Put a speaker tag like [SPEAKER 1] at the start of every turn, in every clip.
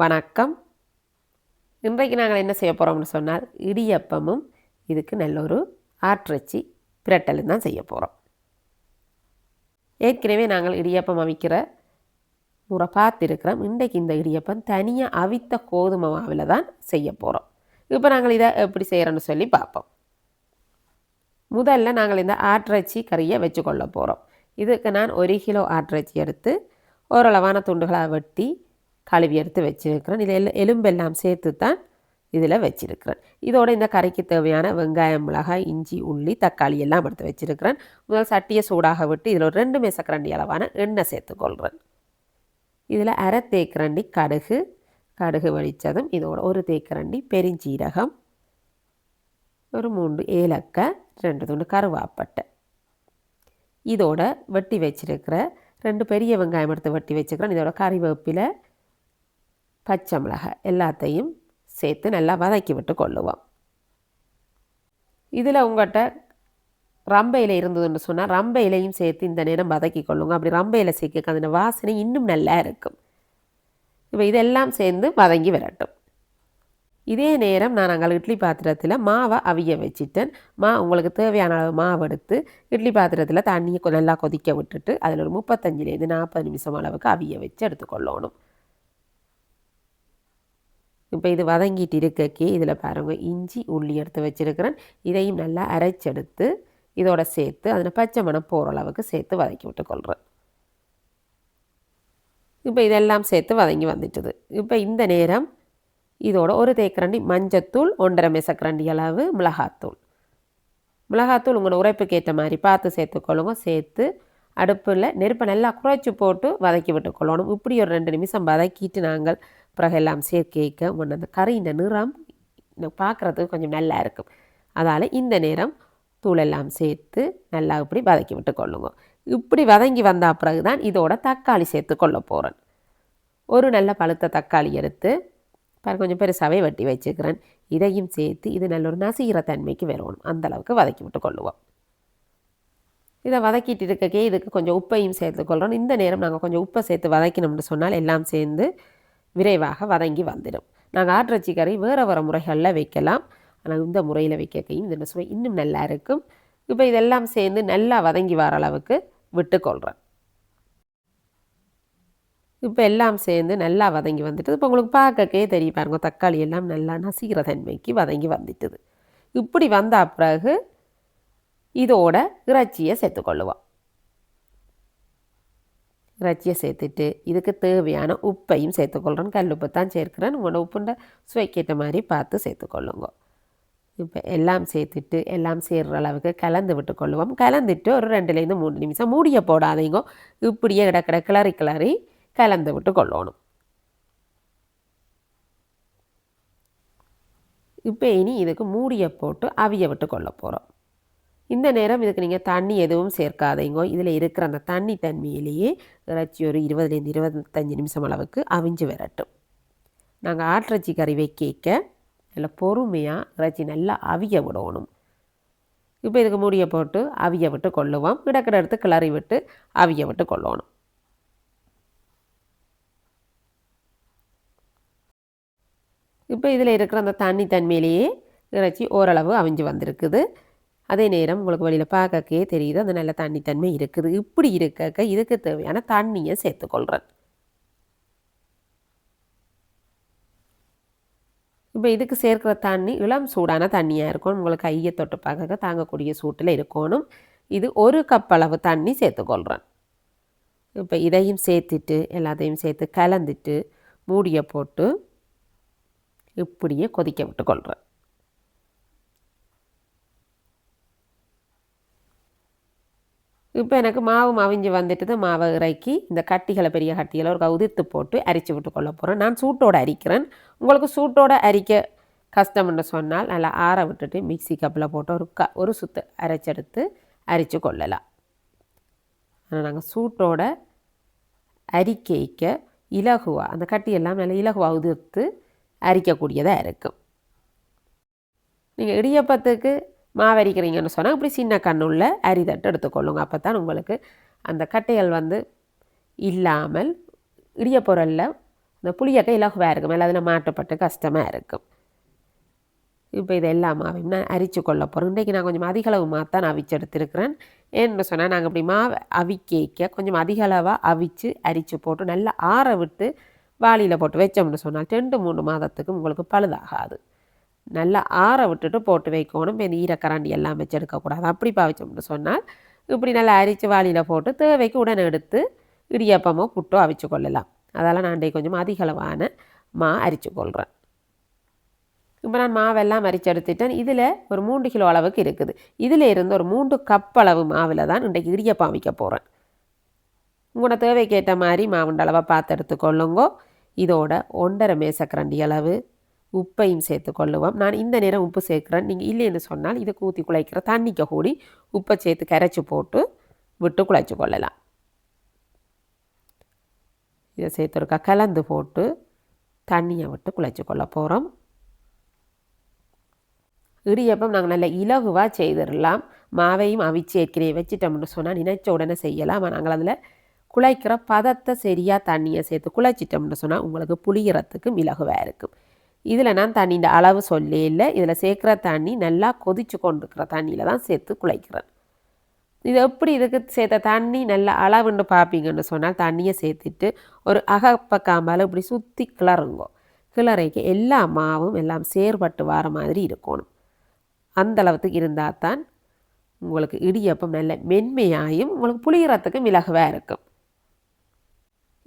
[SPEAKER 1] வணக்கம். இன்றைக்கு நாங்கள் என்ன செய்ய போகிறோம்னு சொன்னால் இடியப்பமும் இதுக்கு நல்ல ஒரு ஆட்டிறைச்சி பிரட்டலும் தான் செய்ய போகிறோம். ஏற்கனவே நாங்கள் இடியப்பம் அவிக்கிற முறை பார்த்துருக்கிறோம். இன்றைக்கு இந்த இடியப்பம் தனியாக அவித்த கோதுமை மாவில் தான் செய்ய போகிறோம். இப்போ நாங்கள் இதை எப்படி செய்கிறோன்னு சொல்லி பார்ப்போம். முதல்ல நாங்கள் இந்த ஆட்டிறைச்சி கறியை வச்சுக்கொள்ள போகிறோம். இதுக்கு நான் 1 கிலோ ஆட்டிறைச்சி எடுத்து ஓரளவான துண்டுகளாக வெட்டி கழுவி எடுத்து வச்சுருக்கிறேன். இதில் எலும்பெல்லாம் சேர்த்து தான் இதில் வச்சுருக்கிறேன். இதோட இந்த கறிக்கு தேவையான வெங்காயம், மிளகாய், இஞ்சி, உள்ளி, தக்காளி எல்லாம் எடுத்து வச்சுருக்கிறேன். முதல் சட்டியை சூடாக விட்டு இதில் ஒரு 2 மேசக்கரண்டி அளவான எண்ணெய் சேர்த்துக்கொள்கிறேன். இதில் அரை தேக்கரண்டி கடுகு வெடித்ததும் இதோட 1 தேக்கரண்டி பெருஞ்சீரகம், ஒரு 3 ஏலக்காய், 2 துண்டு கருவாப்பட்டை, இதோட வெட்டி வச்சுருக்கிற 2 பெரிய வெங்காயம் எடுத்து வெட்டி வச்சுக்கிறேன். இதோட கறிவேப்பிலை, பச்சை மிளகாய் எல்லாத்தையும் சேர்த்து நல்லா வதக்கி விட்டு கொள்ளுவோம். இதில் உங்கள்கிட்ட ரம்பை இலை இருந்ததுன்னு சொன்னால் ரம்பை இலையும் சேர்த்து இந்த நேரம் வதக்கி கொள்ளுங்க. அப்படி ரம்பை இலை சேர்க்க அந்த வாசனை இன்னும் நல்லா இருக்கும். இப்போ இதெல்லாம் சேர்ந்து வதங்கி வரட்டும். இதே நேரம் நான் அங்கே இட்லி பாத்திரத்தில் மாவை அவிய வச்சுட்டேன். உங்களுக்கு தேவையான அளவு மாவு எடுத்து இட்லி பாத்திரத்தில் தண்ணியை நல்லா கொதிக்க விட்டுட்டு அதில் ஒரு 35லேருந்து 40 நிமிஷம் அளவுக்கு அவிய வச்சு எடுத்துக்கொள்ளணும். இப்போ இது வதங்கிட்டு இருக்கக்கே இதில் பாருங்கள் இஞ்சி, உள்ளி எடுத்து வச்சுருக்கிறேன். இதையும் நல்லா அரைச்செடுத்து இதோட சேர்த்து அதில் பச்சை மணம் போகிற அளவுக்கு சேர்த்து வதக்கி விட்டுக்கொள்கிறேன். இப்போ இதெல்லாம் சேர்த்து வதங்கி வந்துட்டுது. இப்போ இந்த நேரம் இதோட 1 தேக்கரண்டி மஞ்சத்தூள், 1.5 மேசக்கரண்டி அளவு மிளகாத்தூள் உங்களோட உரைப்புக்கு ஏற்ற மாதிரி பார்த்து சேர்த்துக்கொள்ளுங்க. சேர்த்து அடுப்பில் நெருப்பை நல்லா குறைச்சி போட்டு வதக்கி விட்டுக்கொள்ளணும். இப்படி ஒரு 2 நிமிஷம் வதக்கிட்டு நாங்கள் பிறகு எல்லாம் சேர்க்க அந்த கறியின் நிறம் பார்க்குறதுக்கு கொஞ்சம் நல்லா இருக்கும். அதால் இந்த நேரம் தூளெல்லாம் சேர்த்து நல்லா இப்படி வதக்கி விட்டு கொள்ளுங்க. இப்படி வதங்கி வந்த பிறகு தான் இதோட தக்காளி சேர்த்து கொள்ள போகிறேன். ஒரு நல்ல பழுத்த தக்காளி எடுத்து கொஞ்சம் பெருசாகவே வெட்டி வச்சுக்கிறேன். இதையும் சேர்த்து இது நல்ல ஒரு நசிகிற தன்மைக்கு வரணும். அந்தளவுக்கு வதக்கி விட்டு கொள்ளுவோம். இதை வதக்கிட்டு இருக்கக்கே இதுக்கு கொஞ்சம் உப்பையும் சேர்த்துக்கொள்கிறோம். இந்த நேரம் நாங்கள் கொஞ்சம் உப்பை சேர்த்து வதக்கினோம்னு சொன்னால் எல்லாம் சேர்ந்து விரைவாக வதங்கி வந்துடும். நாங்கள் ஆட்டிறைச்சி கறி வேறு முறைகளில் வைக்கலாம். ஆனால் இந்த முறையில் வைக்கையும் இந்த சுவை இன்னும் நல்லா இருக்கும். இப்போ இதெல்லாம் சேர்ந்து நல்லா வதங்கி வர அளவுக்கு விட்டுக்கொள்கிறேன். இப்போ எல்லாம் சேர்ந்து நல்லா வதங்கி வந்துட்டு இப்போ உங்களுக்கு பார்க்கக்கே தெரியும் பாருங்க, தக்காளி எல்லாம் நல்லா நசிகிற தன்மைக்கு வதங்கி வந்துட்டுது. இப்படி வந்த பிறகு இதோட இறைச்சியை சேர்த்துக்கொள்ளுவோம். இறைச்சியை சேர்த்துட்டு இதுக்கு தேவையான உப்பையும் சேர்த்துக்கொள்கிறேன். கல் உப்பு தான் சேர்க்கிறேன். உங்களோட உப்புண்ட சுவைக்கேற்ற மாதிரி பார்த்து சேர்த்துக்கொள்ளுங்க. இப்போ எல்லாம் சேர்த்துட்டு எல்லாம் சேர்கிற அளவுக்கு கலந்து விட்டுக்கொள்ளுவோம். கலந்துட்டு ஒரு 2லேருந்து 3 நிமிஷம் மூடிய போடாதீங்க. இப்படியே கிடக்கிற கிளறி கலந்து விட்டு கொள்ளணும். இப்போ இனி இதுக்கு மூடிய போட்டு அவிய விட்டு கொள்ள போகிறோம். இந்த நேரம் இதுக்கு நீங்கள் தண்ணி எதுவும் சேர்க்காதீங்க. இதில் இருக்கிற அந்த தண்ணி தன்மையிலேயே இறைச்சி ஒரு 20லேருந்து 25 நிமிஷம் அளவுக்கு அவிஞ்சு வரட்டும். நாங்கள் ஆட்டிறைச்சி கறி வைக்க நல்லா பொறுமையாக இறைச்சி நல்லா அவிய விடணும். இப்போ இதுக்கு மூடிய போட்டு அவிய விட்டு கொள்ளுவோம். இடக்கிற எடுத்து கிளறி விட்டு அவிய விட்டு கொள்ளணும். இப்போ இதில் இருக்கிற அந்த தண்ணி தன்மையிலேயே இறைச்சி ஓரளவு அவிஞ்சு வந்திருக்குது. அதே நேரம் உங்களுக்கு வெளியில் பார்க்கக்கே தெரியுது அந்த நல்ல தண்ணி தன்மை இருக்குது. இப்படி இருக்க இதுக்கு தேவையான தண்ணியை சேர்த்துக்கொள்கிறேன். இப்போ இதுக்கு சேர்க்கிற தண்ணி இளம் சூடான தண்ணியாக இருக்கணும். உங்களுக்கு கையை தொட்டு பார்க்க தாங்கக்கூடிய சூட்டில் இருக்கணும். இது 1 கப் அளவு தண்ணி சேர்த்துக்கொள்கிறேன். இப்போ இதையும் சேர்த்துட்டு எல்லாத்தையும் சேர்த்து கலந்துட்டு மூடிய போட்டு இப்படியே கொதிக்க விட்டு கொள்கிறேன். இப்போ எனக்கு மாவு அவிஞ்சு வந்துட்டு மாவை இறக்கி இந்த கட்டிகளை பெரிய கட்டிகளை ஒரு உதிர்த்து போட்டு அரிச்சு விட்டு கொள்ள போகிறேன். நான் சூட்டோடு அரிக்கிறேன். உங்களுக்கு சூட்டோடு அரிக்க கஷ்டம்னு சொன்னால் நல்லா ஆற விட்டுட்டு மிக்சி கப்பில் போட்டு ஒரு சுத்து அரைச்செடுத்து அரித்து கொள்ளலாம். ஆனால் நாங்கள் சூட்டோட அரிக்க இலகுவாக அந்த கட்டியெல்லாம் நல்லா இலகுவாக உதிர்த்து அரிக்கக்கூடியதாக இருக்கும். நீங்கள் இடியப்பத்துக்கு மாவு அரிக்கிறீங்கன்னு சொன்னால் இப்படி சின்ன கண்ணுள்ள அரிதட்டு எடுத்துக்கொள்ளுங்க. அப்போ தான் உங்களுக்கு அந்த கட்டைகள் இல்லாமல் இடியப்பொருளில் இந்த புளியக்க இலகுவாக இருக்கும், இல்லை அதில் மாட்டப்பட்டு கஷ்டமாக இருக்கும். இப்போ இது எல்லாமாவையும் நான் அரிச்சு கொள்ள போகிறேன். இன்றைக்கி நான் கொஞ்சம் அதிக அளவு மாத்தான் அவிச்சு எடுத்துருக்கிறேன். ஏன்னு சொன்னால் நாங்கள் இப்படி மாவை அவிக்க கொஞ்சம் அதிக அளவாக அவிச்சு அரிச்சு போட்டு நல்லா ஆற விட்டு வாளியில் போட்டு வச்சோம்னு சொன்னால் 2-3 மாதத்துக்கு உங்களுக்கு பழுதாகாது. நல்லா ஆற விட்டுட்டு போட்டு வைக்கணும். இப்போ இந்த ஈரக்கரண்டி எல்லாம் வச்சு எடுக்கக்கூடாது. அப்படி பாவிச்சோம்னு சொன்னால் இப்படி நல்லா அரித்து வாளியில் போட்டு தேவைக்கு உடனே எடுத்து இடியப்பமோ புட்டோ அவிச்சு கொள்ளலாம். அதெல்லாம் நான் இன்றைக்கு கொஞ்சம் அதிக அளவான அரிச்சு கொள்கிறேன். இப்போ நான் மாவெல்லாம் அரிச்சு எடுத்துட்டேன். இதில் ஒரு 3 கிலோ அளவுக்கு இருக்குது. இதில் இருந்து ஒரு 3 கப் அளவு மாவில் தான் இன்றைக்கு இடியப்பம் வைக்க போகிறேன். உங்களோட தேவைக்கேற்ற மாதிரி மாவுண்ட அளவை பார்த்து எடுத்துக்கொள்ளுங்கோ. இதோட 1.5 மேசக்கரண்டி அளவு உப்பையும் சேர்த்து கொள்ளுவோம். நான் இந்த நேரம் உப்பு சேர்க்குறேன். நீங்கள் இல்லைன்னு சொன்னால் இதை ஊற்றி குழைக்கிற தண்ணிக்கு கூடி உப்பை சேர்த்து கரைச்சி போட்டு விட்டு குழைச்சி கொள்ளலாம். இதை சேர்த்துருக்கா கலந்து போட்டு தண்ணியை விட்டு குழைச்சி கொள்ள போகிறோம். இடியப்பம் நாங்கள் நல்ல இலகுவாக செய்திடலாம். மாவையும் அவிச்சு ஏற்கனவே வச்சிட்டோம்னு சொன்னால் நினைச்ச உடனே செய்யலாம். நாங்கள் அதில் குழைக்கிற பதத்தை சரியாக தண்ணியை சேர்த்து குழைச்சிட்டோம்னு சொன்னால் உங்களுக்கு புளியறதுக்கும் இலகுவாக இருக்கும். இதில் நான் தண்ணியின் அளவு சொல்லி இல்லை. இதில் சேர்க்குற தண்ணி நல்லா கொதிச்சு கொண்டிருக்கிற தண்ணியில் தான் சேர்த்து குழைக்கிறேன். இது எப்படி இதுக்கு சேர்த்த தண்ணி நல்லா அளவுன்னு பார்ப்பீங்கன்னு சொன்னால் தண்ணியை சேர்த்துட்டு ஒரு அகப்பக்காமல் இப்படி சுற்றி கிளறுங்கோ. கிளறைக்கு எல்லா மாவும் எல்லாம் சேர்பட்டு வர மாதிரி இருக்கணும். அந்த அளவுக்கு இருந்தால் தான் உங்களுக்கு இடியப்பம் நல்ல மென்மையாயும் உங்களுக்கு புளியறதுக்கும் இலகுவாக இருக்கும்.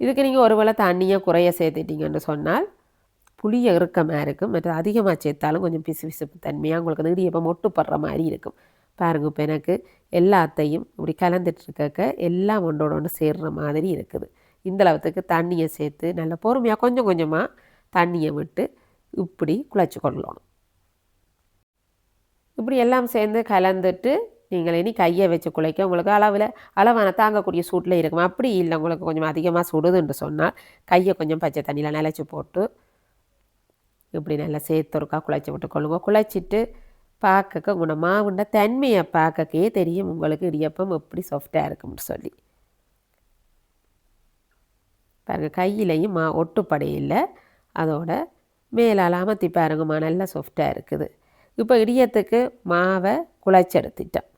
[SPEAKER 1] இதுக்கு நீங்கள் ஒருவேளை தண்ணியை குறைய சேர்த்துட்டீங்கன்னு சொன்னால் புளிய இறுக்கமாக இருக்கும். மற்ற அதிகமாக சேர்த்தாலும் கொஞ்சம் பிசுபிசுப்பு தன்மையாக உங்களுக்கு அந்த இடியப்பம் ஒட்டுப்படுற மாதிரி இருக்கும். பாருங்க, இப்போ எனக்கு எல்லாத்தையும் இப்படி கலந்துட்டுருக்க எல்லாம் ஒன்றோட ஒன்று சேர்கிற மாதிரி இருக்குது. இந்த அளவுக்கு தண்ணியை சேர்த்து நல்ல பொறுமையாக கொஞ்சம் கொஞ்சமாக தண்ணியை விட்டு இப்படி குழைச்சி கொள்ளணும். இப்படி எல்லாம் சேர்ந்து கலந்துட்டு நீங்கள் இனி கையை வச்சு குழைக்க உங்களுக்கு அளவான தாங்கக்கூடிய சூட்டில் இருக்கும். அப்படி இல்லை உங்களுக்கு கொஞ்சம் அதிகமாக சுடுதுன்னு சொன்னால் கையை கொஞ்சம் பச்சை தண்ணியில் நிலச்சி போட்டு இப்படி நல்லா சேர்த்துருக்கா குழைச்சி விட்டு கொள்ளுங்க. குழைச்சிட்டு பார்க்க உங்களோட மாவுண்ட தன்மையை பார்க்கக்கே தெரியும் உங்களுக்கு இடியப்பம் எப்படி சாஃப்டாக இருக்கும்னு சொல்லி. பாருங்கள், கையிலையும் ஒட்டுப்படையில்லை. அதோட மேலால் அமர்த்தி பாருங்கம்மா, நல்லா சாஃப்டாக இருக்குது. இப்போ இடியத்துக்கு மாவை குழைச்செடுத்துட்டோம்.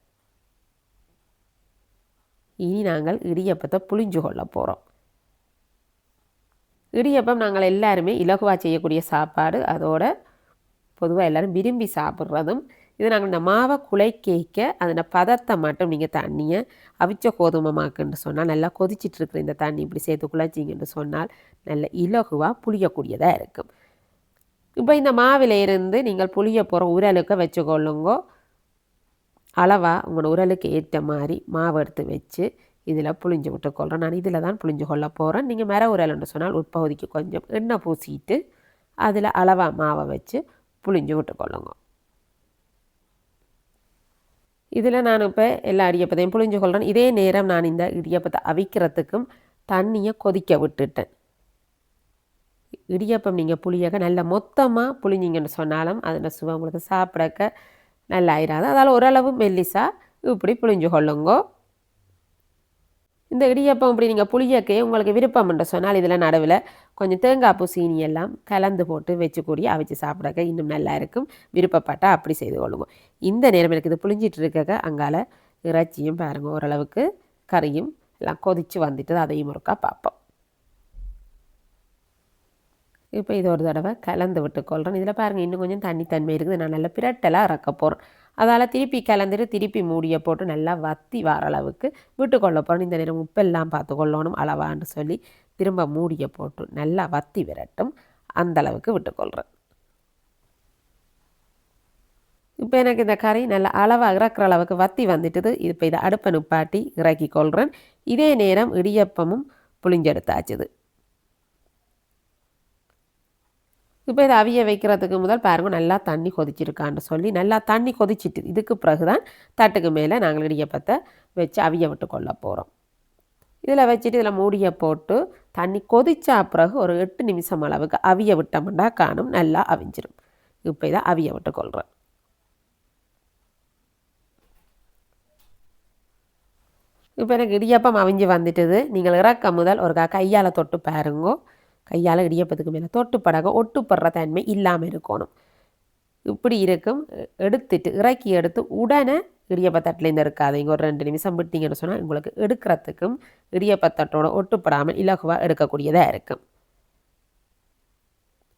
[SPEAKER 1] இனி நாங்கள் இடியப்பத்தை புளிஞ்சு கொள்ள போகிறோம். இடியப்பம் நாங்கள் எல்லாருமே இலகுவாக செய்யக்கூடிய சாப்பாடு. அதோட பொதுவாக எல்லோரும் விரும்பி சாப்பிட்றதும் இது. நாங்கள் இந்த மாவை குழைக்க அதில் பதத்தை மட்டும் நீங்கள் தண்ணியை அவிச்ச கோதுமை மாக்குன்னு சொன்னால் நல்லா கொதிச்சிட்ருக்குற இந்த தண்ணி இப்படி சேர்த்து குழைச்சிங்கன்னு சொன்னால் நல்ல இலகுவாக புளியக்கூடியதாக இருக்கும். இப்போ இந்த மாவில் இருந்து நீங்கள் புளிய போகிற உரலுக்கு வச்சுக்கொள்ளுங்கோ. அளவாக உங்களோட உரலுக்கு ஏற்ற மாதிரி மாவு எடுத்து வச்சு இதில் புளிஞ்சு விட்டுக்கொள்கிறேன். நான் இதில் தான் புளிஞ்சு கொள்ள போகிறேன். நீங்கள் மர உரல்னு சொன்னால் உட்பகுதிக்கு கொஞ்சம் எண்ணெய் பூசிட்டு அதில் அளவாக மாவை வச்சு புளிஞ்சு விட்டுக்கொள்ளுங்க. இதில் நான் இப்போ எல்லா இடியப்பத்தையும் புளிஞ்சு கொள்கிறேன். இதே நேரம் நான் இந்த இடியப்பத்தை அவிக்கிறதுக்கும் தண்ணியை கொதிக்க விட்டுட்டேன். இடியப்பம் நீங்கள் புளியக்க நல்ல மொத்தமாக புளிஞ்சிங்கன்னு சொன்னாலும் அதில் சுவை உங்களுக்கு சாப்பிடக்க நல்லா ஆயிடாது. அதால் ஓரளவு மெல்லிசா இப்படி புளிஞ்சு கொள்ளுங்கோ. இந்த இடியப்பம் இப்படி நீங்கள் புளியக்கே உங்களுக்கு விருப்பம் என்று சொன்னால் இதில் நடுவில் கொஞ்சம் தேங்காய் பூ சீனி எல்லாம் கலந்து போட்டு வச்சுக்கூடி அவிச்சு சாப்பிடக்க இன்னும் நல்லா இருக்கும். விருப்பப்பட்டால் அப்படி செய்து கொள்ளுங்க. இந்த நேரம் எனக்கு இது புளிஞ்சிட்டு இருக்க அங்கால இறைச்சியும் பாருங்கள் ஓரளவுக்கு கறியும் எல்லாம் கொதித்து வந்துட்டு அதையும் ஒருக்கா பார்ப்போம். இப்போ இது ஒரு தடவை கலந்து விட்டுக்கொள்கிறேன். இதில் பாருங்கள் இன்னும் கொஞ்சம் தண்ணி இருக்குது. நான் நல்லா பிரட்டலாக இறக்க போகிறேன். அதால் திருப்பி கலந்துட்டு திருப்பி மூடியை போட்டு நல்லா வத்தி வர அளவுக்கு விட்டுக்கொள்ள போகிறேன். இந்த நேரம் உப்பெல்லாம் பார்த்து கொள்ளணும் அளவான்னு சொல்லி திரும்ப மூடியை போட்டு நல்லா வத்தி விரட்டும் அந்த அளவுக்கு விட்டுக்கொள்கிறேன். இப்போ எனக்கு இந்த கறி நல்லா அளவாக இறக்குற அளவுக்கு வத்தி வந்துட்டுது. இப்போ இதை அடுப்பை நிப்பாட்டி இறக்கி கொள்கிறேன். இதே நேரம் இடியப்பமும் புளிஞ்செடுத்தாச்சுது. இப்போ இதை அவிய வைக்கிறதுக்கு முதல் பாருங்கள் நல்லா தண்ணி கொதிச்சிருக்கான்னு சொல்லி நல்லா தண்ணி கொதிச்சிட்டு இதுக்கு பிறகு தான் தட்டுக்கு மேலே நாங்கள் இடியப்பத்தை வச்சு அவிய விட்டு கொள்ள போகிறோம். இதில் வச்சுட்டு இதில் மூடியை போட்டு தண்ணி கொதிச்சா பிறகு ஒரு 8 நிமிஷம் அளவுக்கு அவிய விட்டோம்னா காணும் நல்லா அவிஞ்சிடும். இப்போ இதை அவிய விட்டு கொள்கிறேன். இப்போ எனக்கு இடியப்பம் அவிஞ்சு வந்துட்டுது. நீங்கள் இறக்க முதல் ஒரு கையால் தொட்டு பாருங்கோ. கையால் இடியப்பத்துக்கு மேலே தொட்டு படக ஒட்டுப்படுற தன்மை இல்லாமல் இருக்கணும். இப்படி இருக்கும். எடுத்துட்டு இறக்கி எடுத்து உடனே இடியப்பத்தட்டிலேருந்து இருக்காதீங்க. ஒரு 2 நிமிஷம் விட்டீங்கன்னு சொன்னால் உங்களுக்கு எடுக்கிறதுக்கும் இடியப்பத்தட்டோட ஒட்டுப்படாமல் இலகுவாக எடுக்கக்கூடியதாக இருக்கும்.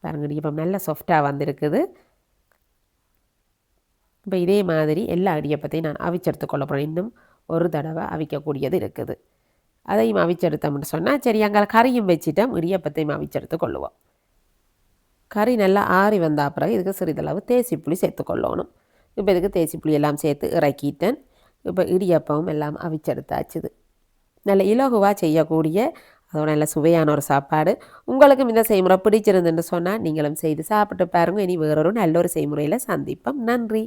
[SPEAKER 1] பாருங்கள், இடியப்பம் நல்ல சாஃப்டாக வந்திருக்குது. இப்போ இதே மாதிரி எல்லா இடியப்பத்தையும் நான் அவிச்செடுத்து கொள்ள போகிறேன். இன்னும் ஒரு தடவை அவிக்கக்கூடியது இருக்குது. அதையும் அவிச்செடுத்தோம்னு சொன்னால் சரி, அங்கே கறியும் வச்சுட்டோம், இடியப்பத்தையும் அவிச்செடுத்து கொள்ளுவோம். கறி நல்லா ஆறி வந்தால் பிறகு இதுக்கு சிறிதளவு தேசிப்புளி சேர்த்துக்கொள்ளணும். இப்போ இதுக்கு தேசிப்புளி எல்லாம் சேர்த்து இறக்கிட்டேன். இப்போ இடியப்பமும் எல்லாம் அவிச்செடுத்தாச்சுது. நல்ல இலகுவாக செய்யக்கூடிய அதோட நல்ல சுவையான ஒரு சாப்பாடு. உங்களுக்கும் இந்த செய்முறை பிடிச்சிருந்துன்னு சொன்னால் நீங்களும் செய்து சாப்பிட்டு பாருங்கள். இனி வேறொரு நல்ல ஒரு செய்முறையில் சந்திப்போம். நன்றி.